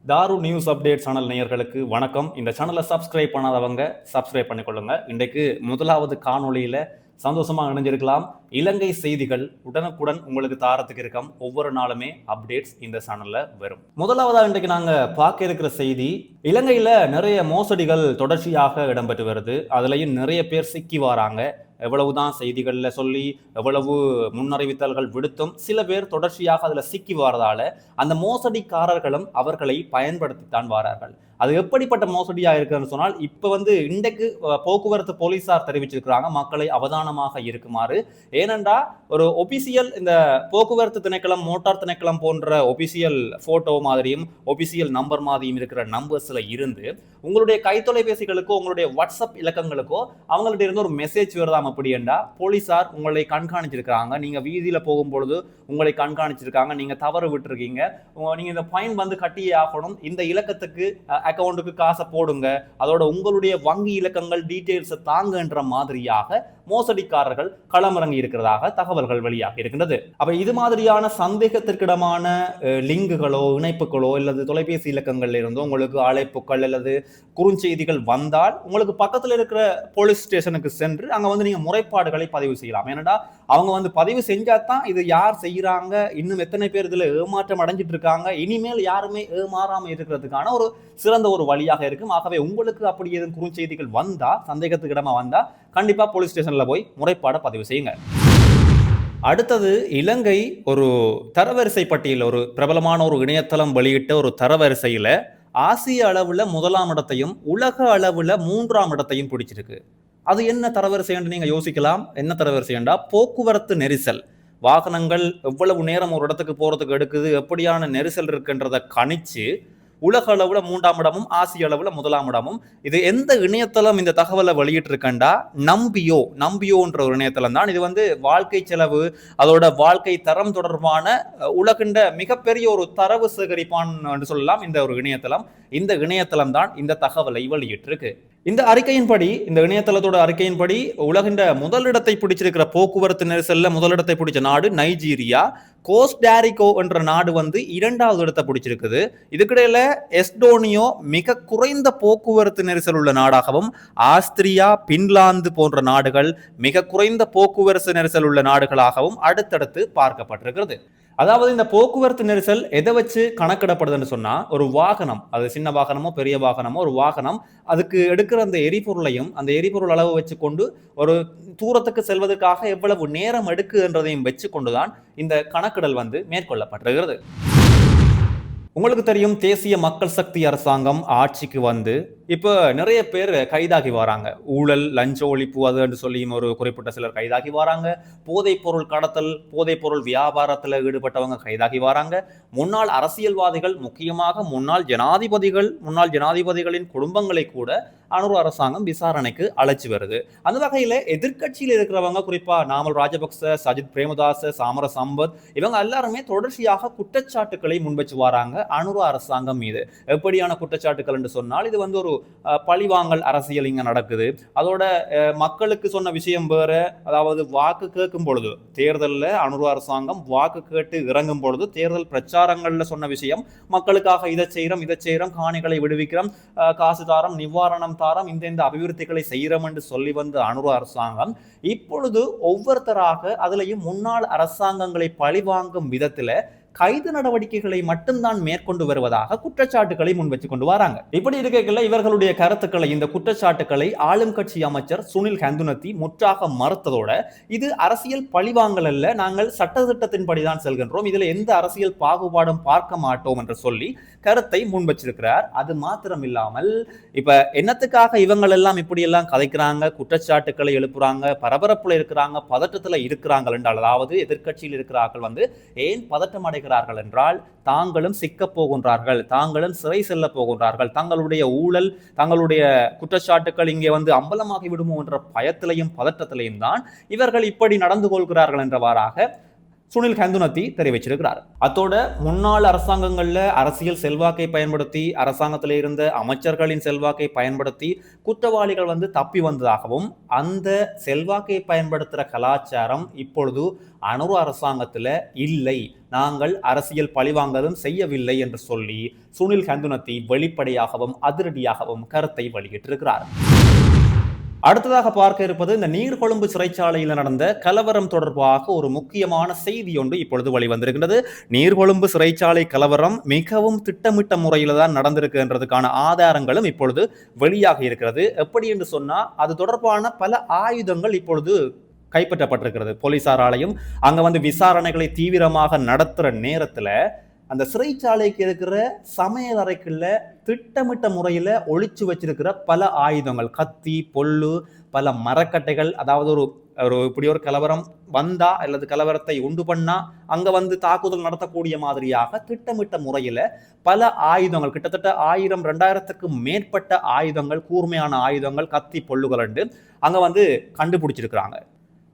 தாரு news update channel நேயர்களுக்கு வணக்கம். இந்த சேனலை சப்ஸ்கிரைப் பண்ணாதவங்க சப்ஸ்கிரைப் பண்ணிக்கொள்ளுங்க. இன்றைக்கு முதலாவது காணொளியில சந்தோஷமா இணைஞ்சிருக்கலாம். இலங்கை செய்திகள் உடனுக்குடன் உங்களுக்கு தாரத்துக்கு இருக்கோம். ஒவ்வொரு நாளுமே அப்டேட்ஸ் இந்த சேனல்ல வரும். முதலாவதா இன்றைக்கு நாங்க பார்க்க இருக்கிற செய்தி, இலங்கையில நிறைய மோசடிகள் தொடர்ச்சியாக இடம்பெற்று வருது. அதுலயும் நிறைய பேர் சிக்கி வராங்க. எவ்வளவுதான் செய்திகள்ல சொல்லி எவ்வளவு முன்னறிவித்தல்கள் விடுத்தும் சில பேர் தொடர்ச்சியாக அதுல சிக்கி வரதால அந்த மோசடிக்காரர்களும் அவர்களை பயன்படுத்தித்தான் வாரார்கள். அது எப்படிப்பட்ட மோசடியா இருக்குன்னு சொன்னால், இப்ப இன்றைக்கு போக்குவரத்து போலீசார் தெரிவிச்சிருக்கிறாங்க மக்களை அவதானமாக இருக்குமாறு. ஏனென்றா ஒரு ஒபிசியல் இந்த போக்குவரத்து திணைக்களம், மோட்டார் திணைக்களம் போன்ற ஒபிசியல் போட்டோ மாதிரியும் ஒபிசியல் நம்பர் மாதிரியும் இருக்கிற நம்பர்ஸ்ல இருந்து உங்களுடைய கைத்தொலைபேசிகளுக்கோ உங்களுடைய வாட்ஸ்அப் இலக்கங்களுக்கோ அவங்கள்ட்ட இருந்து ஒரு மெசேஜ் வருதாம். அப்படி என்றா போலீசார் உங்களை கண்காணிச்சிருக்காங்க, நீங்க வீதியில போகும்பொழுது உங்களை கண்காணிச்சிருக்காங்க, நீங்க தவறு விட்டுருக்கீங்க, நீங்க இந்த ஃபைன் கட்டியே ஆகணும், இந்த இலக்கத்துக்கு அக்கௌண்ட்டுக்கு காசை போடுங்க, அதோட உங்களுடைய வங்கி இலக்கங்கள் டீடைல்ஸ் தாங்கன்ற மாதிரியாக மோசடிக்காரர்கள் களமிறங்கி இருக்கிறதாக தகவல்கள் வெளியாக இருக்கின்றது. அப்ப இது மாதிரியான சந்தேகத்திற்கிடமான லிங்குகளோ இணைப்புகளோ அல்லது தொலைபேசி இலக்கங்கள்ல இருந்தோ உங்களுக்கு அழைப்புகள் அல்லது குறுஞ்செய்திகள் வந்தால் உங்களுக்கு பக்கத்தில் இருக்கிற போலீஸ் ஸ்டேஷனுக்கு சென்று அங்க நீங்க முறைப்பாடுகளை பதிவு செய்யலாம். ஏன்னா அவங்க பதிவு செஞ்சாதான் இது யார் செய்யறாங்க, இன்னும் எத்தனை பேர் இதுல ஏமாற்றம் அடைஞ்சிட்டு இருக்காங்க, இனிமேல் யாருமே ஏமாறாம இருக்கிறதுக்கான ஒரு சிறந்த ஒரு வழியாக இருக்கும். ஆகவே உங்களுக்கு அப்படி எதுவும் குறுஞ்செய்திகள் வந்தா, சந்தேகத்துக்கு இடமா வந்தா கண்டிப்பா போலீஸ் ஸ்டேஷன்ல போய் முறைப்பாட பதிவு செய்யுங்க. அடுத்தது, இலங்கை ஒரு தரவரிசை பட்டியல், ஒரு பிரபலமான ஒரு இணையதளம் வெளியிட்ட ஒரு தரவரிசையில ஆசிய அளவுல முதலாம் இடத்தையும் உலக அளவுல 3ஆம் இடத்தையும் பிடிச்சிருக்கு. அது என்ன தரவரிசை என்று நீங்க யோசிக்கலாம். என்ன தரவரிசை என்றா போக்குவரத்து நெரிசல், வாகனங்கள் எவ்வளவு நேரம் ஒரு இடத்துக்கு போறதுக்கு எடுக்குது, எப்படியான நெரிசல் இருக்குன்றதை கணிச்சு உலக அளவுல 3ஆம் இடமும் ஆசிய அளவுல 1ஆம் இடமும். இது எந்த இணையதளம் இந்த தகவலை வெளியிட்டு இருக்கண்டா, நம்பியோன்ற ஒரு இணையதளம் தான். இது வாழ்க்கை செலவு, அதோட வாழ்க்கை தரம் தொடர்பான உலகின்ற மிகப்பெரிய ஒரு தரவு சேகரிப்பான் என்று சொல்லலாம் இந்த ஒரு இணையதளம். இந்த இணையதளம் தான் இந்த தகவலை வெளியிட்டு இருக்கு. இந்த அறிக்கையின்படி, இந்த இணையதளத்தோட அறிக்கையின்படி உலகின்ற முதலிடத்தை பிடிச்சிருக்கிற போக்குவரத்து நெரிசல்ல முதலிடத்தை பிடிச்ச நாடு நைஜீரியா. கோஸ்டாரிகோ என்ற நாடு 2வது இடத்தை பிடிச்சிருக்குது. இதுக்கிடையில எஸ்டோனியோ மிக குறைந்த போக்குவரத்து நெரிசல் உள்ள நாடாகவும், ஆஸ்திரியா, பின்லாந்து போன்ற நாடுகள் மிக குறைந்த போக்குவரத்து நெரிசல் உள்ள நாடுகளாகவும் அடுத்தடுத்து பார்க்கப்பட்டிருக்கிறது. அதாவது இந்த போக்குவரத்து நெரிசல் எதை வச்சு கணக்கிடப்படுதுன்னு சொன்னா, ஒரு வாகனம், அது சின்ன வாகனமோ பெரிய வாகனமோ, ஒரு வாகனம் அதுக்கு எடுக்கிற அந்த எரிபொருளையும் அந்த எரிபொருள் அளவு வச்சு கொண்டு ஒரு தூரத்துக்கு செல்வதற்காக எவ்வளவு நேரம் எடுக்குன்றதையும் வச்சு கொண்டுதான் இந்த கணக்கிடல் மேற்கொள்ளப்பட்டிருக்கிறது. உங்களுக்கு தெரியும், தேசிய மக்கள் சக்தி அரசாங்கம் ஆட்சிக்கு இப்போ நிறைய பேர் கைதாகி வராங்க. ஊழல், லஞ்ச ஒழிப்பு அதுன்னு சொல்லியும் ஒரு குறிப்பிட்ட சிலர் கைதாகி வராங்க. போதைப் பொருள் கடத்தல், போதைப் பொருள் வியாபாரத்தில் ஈடுபட்டவங்க கைதாகி வராங்க. முன்னாள் அரசியல்வாதிகள், முக்கியமாக முன்னாள் ஜனாதிபதிகளின் குடும்பங்களை கூட அனுர அரசாங்கம் விசாரணைக்கு அழைச்சி வருது. அந்த வகையில எதிர்கட்சியில் இருக்கிறவங்க, குறிப்பா நாமல் ராஜபக்ச, சஜித் பிரேமதாச, சாமர சம்பத், இவங்க எல்லாருமே தொடர்ச்சியாக குற்றச்சாட்டுக்களை முன்வச்சு வராங்க அனுர அரசாங்கம் மீது. எப்படியான குற்றச்சாட்டுகள் என்று சொன்னால், இது ஒரு பழிவாங்கல் அரசியல் இங்க நடக்குது. அதோட மக்களுக்கு சொன்ன விஷயம் வேற. அதாவது வாக்கு கேட்கும் பொழுது, தேர்தலில் அனுர அரசாங்கம் வாக்கு கேட்டு இறங்கும் பொழுது தேர்தல் பிரச்சாரங்கள்ல சொன்ன விஷயம், மக்களுக்காக இதை செய்யறோம், காணிகளை விடுவிக்கிறோம், காசு தாரம், நிவாரணம் தாரம், இந்த அபிவிருத்திகளை செய்யறோம் என்று சொல்லி வந்த அனுர அரசாங்கம் இப்பொழுது ஒவ்வொருத்தராக அதுலயும் முன்னாள் அரசாங்கங்களை பழிவாங்கும் விதத்துல கைது நடவடிக்கைகளை மட்டும்தான் மேற்கொண்டு வருவதாக குற்றச்சாட்டுகளை முன்வச்சு கொண்டு வராங்க. இப்படி இருக்கையில் இவர்களுடைய கருத்துக்களை, இந்த குற்றச்சாட்டுக்களை ஆளும் கட்சி அமைச்சர் சுனில் ஹந்துனத்தி முற்றாக மறுத்ததோட, இது அரசியல் பழிவாங்கல் அல்ல, நாங்கள் சட்டத்திட்டத்தின்படிதான் செல்கின்றோம், இதுல எந்த அரசியல் பாகுபாடும் பார்க்க மாட்டோம் என்று சொல்லி கருத்தை முன்வச்சிருக்கிறார். அது மாத்திரம் இல்லாமல், இப்ப என்னத்துக்காக இவங்க எல்லாம் இப்படி எல்லாம் கதைக்கிறாங்க, குற்றச்சாட்டுக்களை எழுப்புறாங்க, பரபரப்புல இருக்கிறாங்க, பதட்டத்துல இருக்கிறாங்க என்றால், அதாவது எதிர்கட்சியில் இருக்கிறார்கள் ஏன் பதட்டம் அடைகிறார்கள் என்றால், தாங்களும் சிக்க போகின்றார்கள், தாங்களும் சிறை செல்ல போகின்றார்கள், தங்களுடைய ஊழல், தங்களுடைய குற்றச்சாட்டுக்கள் இங்கே அம்பலமாகி விடுமோ என்ற பயத்திலையும் பதற்றத்திலையும் தான் இவர்கள் இப்படி நடந்து கொள்கிறார்கள் என்றவாறாக சுனில் ஹந்துனத்தி தெரிவிச்சிருக்கிறார். அத்தோட முன்னாள் அரசாங்கங்கள்ல அரசியல் செல்வாக்கை பயன்படுத்தி அரசாங்கத்தில் இருந்த அமைச்சர்களின் செல்வாக்கை பயன்படுத்தி குற்றவாளிகள் தப்பி வந்ததாகவும் அந்த செல்வாக்கை பயன்படுத்துற கலாச்சாரம் இப்பொழுது அனுர அரசாங்கத்தில் இல்லை, நாங்கள் அரசியல் பழிவாங்கலும் செய்யவில்லை என்று சொல்லி சுனில் ஹந்துனத்தி வெளிப்படையாகவும் அதிரடியாகவும் கருத்தை வெளியிட்டிருக்கிறார். அடுத்ததாக பார்க்க இருப்பது இந்த நீர்கொழும்பு சிறைச்சாலையில் நடந்த கலவரம் தொடர்பாக ஒரு முக்கியமான செய்தி ஒன்று இப்பொழுது வெளிவந்திருக்கின்றது. நீர்கொழும்பு சிறைச்சாலை கலவரம் மிகவும் திட்டமிட்ட முறையில் தான் நடந்திருக்குன்றதுக்கான ஆதாரங்களும் இப்பொழுது வெளியாக இருக்கிறது. எப்படி என்று சொன்னா அது தொடர்பான பல ஆயுதங்கள் இப்பொழுது கைப்பற்றப்பட்டிருக்கிறது. போலீசாராலையும் அங்க விசாரணைகளை தீவிரமாக நடத்துற நேரத்துல அந்த சிறைச்சாலைக்கு இருக்கிற சமையல் அறைக்குள்ள திட்டமிட்ட முறையில் ஒளிச்சு வச்சிருக்கிற பல ஆயுதங்கள், கத்தி, பொல்லு, பல மரக்கட்டைகள், அதாவது இப்படி ஒரு கலவரம் வந்தா அல்லது கலவரத்தை உண்டு பண்ணா அங்க தாக்குதல் நடத்தக்கூடிய மாதிரியாக திட்டமிட்ட முறையில் பல ஆயுதங்கள், கிட்டத்தட்ட 1000-2000க்கு மேற்பட்ட ஆயுதங்கள், கூர்மையான ஆயுதங்கள், கத்தி, பொல்லுகள் அங்க கண்டுபிடிச்சிருக்கிறாங்க.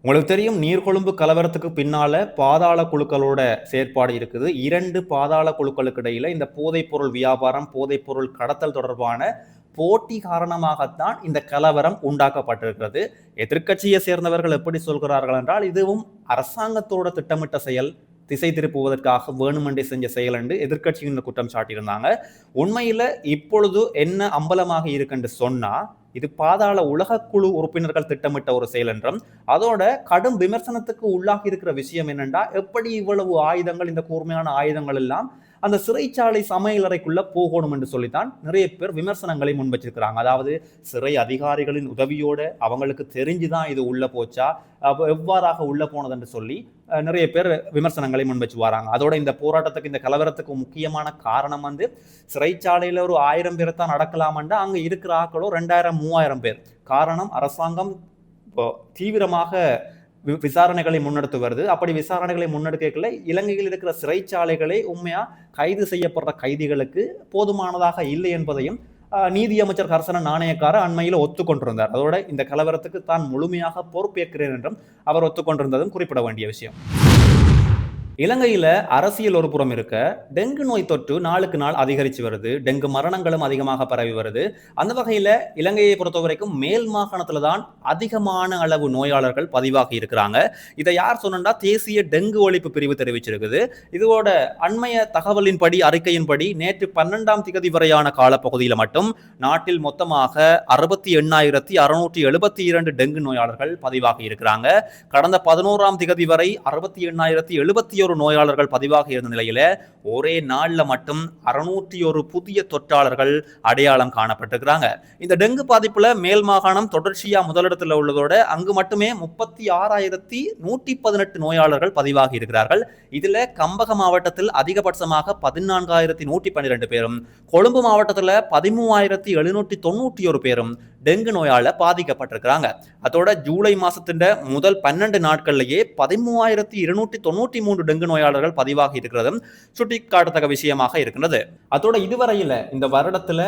உங்களுக்கு தெரியும், நீர்கொழும்பு கலவரத்துக்கு பின்னால பாதாள குழுக்களோட செயற்பாடு இருக்குது. 2 பாதாள குழுக்களுக்கு இடையில இந்த போதைப் பொருள் வியாபாரம், போதைப் பொருள் கடத்தல் தொடர்பான போட்டி காரணமாகத்தான் இந்த கலவரம் உண்டாக்கப்பட்டிருக்கிறது. எதிர்க்கட்சியை சேர்ந்தவர்கள் எப்படி சொல்கிறார்கள் என்றால் இதுவும் அரசாங்கத்தோட திட்டமிட்ட செயல், திசை திருப்புவதற்காக வேணுமென்றே செஞ்ச செயல் என்று எதிர்க்கட்சியின் குற்றம் சாட்டியிருந்தாங்க. உண்மையில இப்பொழுது என்ன அம்பலமாக இருக்குன்னு சொன்னா இது பாதாள உலகக்குழு உறுப்பினர்கள் திட்டமிட்ட ஒரு செயல் என்றும் அதோட கடும் விமர்சனத்துக்கு உள்ளாகி இருக்கிற விஷயம் என்னென்றா எப்படி இவ்வளவு ஆயுதங்கள், இந்த கூர்மையான ஆயுதங்கள் எல்லாம் அந்த சிறைச்சாலை சமையல் அறைக்குள்ள போகணும் என்று சொல்லித்தான் நிறைய பேர் விமர்சனங்களை முன்வச்சிருக்கிறாங்க. அதாவது சிறை அதிகாரிகளின் உதவியோட அவங்களுக்கு தெரிஞ்சுதான் இது உள்ள போச்சா, எவ்வாறாக உள்ள போனது என்று சொல்லி நிறைய பேர் விமர்சனங்களை முன்வச்சு வராங்க. அதோட இந்த போராட்டத்துக்கு, இந்த கலவரத்துக்கு முக்கியமான காரணம் சிறைச்சாலையில ஒரு 1000 பேர் தான் நடக்கலாம்டா அங்க இருக்கிற ஆக்களோ 2000-3000 பேர். காரணம், அரசாங்கம் தீவிரமாக விசாரணைகளை முன்னெடுத்து வருது. அப்படி விசாரணைகளை முன்னெடுக்கல இலங்கையில் இருக்கிற சிறைச்சாலைகளை உண்மையா கைது செய்யப்படுற கைதிகளுக்கு போதுமானதாக இல்லை என்பதையும் நீதியமைச்சர் ஹர்சன நாணயக்கார அண்மையில் ஒத்துக்கொண்டிருந்தார். அதோட இந்த கலவரத்துக்கு தான் முழுமையாக பொறுப்பேற்கிறேன் என்றும் அவர் ஒத்துக்கொண்டிருந்ததும் குறிப்பிட வேண்டிய விஷயம். இலங்கையில அரசியல் ஒரு புறம் இருக்க, டெங்கு நோய் தொற்று நாளுக்கு நாள் அதிகரித்து வருது. டெங்கு மரணங்களும் அதிகமாக பரவி வருது. அந்த வகையில இலங்கையை பொறுத்த வரைக்கும் மேல் மாகாணத்துல தான் அதிகமான அளவு நோயாளர்கள் பதிவாகி இருக்கிறாங்க. இதை யார் சொன்னா தேசிய டெங்கு ஒழிப்பு பிரிவு தெரிவிச்சிருக்குது. இதோட அண்மைய தகவலின்படி, அறிக்கையின்படி நேற்று 12ஆம் திகதி வரையான காலப்பகுதியில் மட்டும் நாட்டில் மொத்தமாக 68,672 டெங்கு நோயாளர்கள் பதிவாகி இருக்கிறாங்க. கடந்த 11ஆம் திகதி வரை 68,071 நோயாளர்கள் பதிவாக இருந்த நிலையில ஒரே நாள்ல மட்டும் 601 புதிய தொற்றாளர்கள் அடையாளம் காணப்பட்டிருக்கிறாங்க. இந்த டெங்கு பாதிப்புல மேல் மாகாணம் தொடர்ச்சியா முதலிடத்தில் உள்ளதோட அங்கு மட்டுமே 36,118 நோயாளர்கள் பதிவாகி இருக்கிறார்கள். இதுல கம்பக மாவட்டத்தில் அதிகபட்சமாக 14,112 பேரும், கொழும்பு மாவட்டத்தில் 13,791 பேரும் டெங்கு நோயால பாதிக்கப்பட்டிருக்கிறாங்க. அதோட ஜூலை மாசத்தின் முதல் 12 நாட்கள்லயே 13,293 டெங்கு நோயாளர்கள் பதிவாகி இருக்கிறதும் சுட்டிக்காட்டத்தக்க விஷயமாக இருக்கிறது. அதோட இந்த வருடத்துல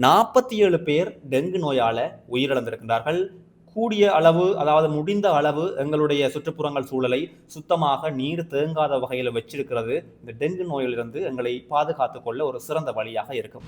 47 பேர் டெங்கு நோயால உயிரிழந்திருக்கின்றார்கள். கூடிய அளவு, அதாவது முடிந்த அளவு எங்களுடைய சுற்றுப்புறங்கள் சூழலை சுத்தமாக நீர் தேங்காத வகையில் வச்சிருக்கிறது இந்த டெங்கு நோயிலிருந்து எங்களை பாதுகாத்துக் கொள்ள ஒரு சிறந்த வழியாக இருக்கும்.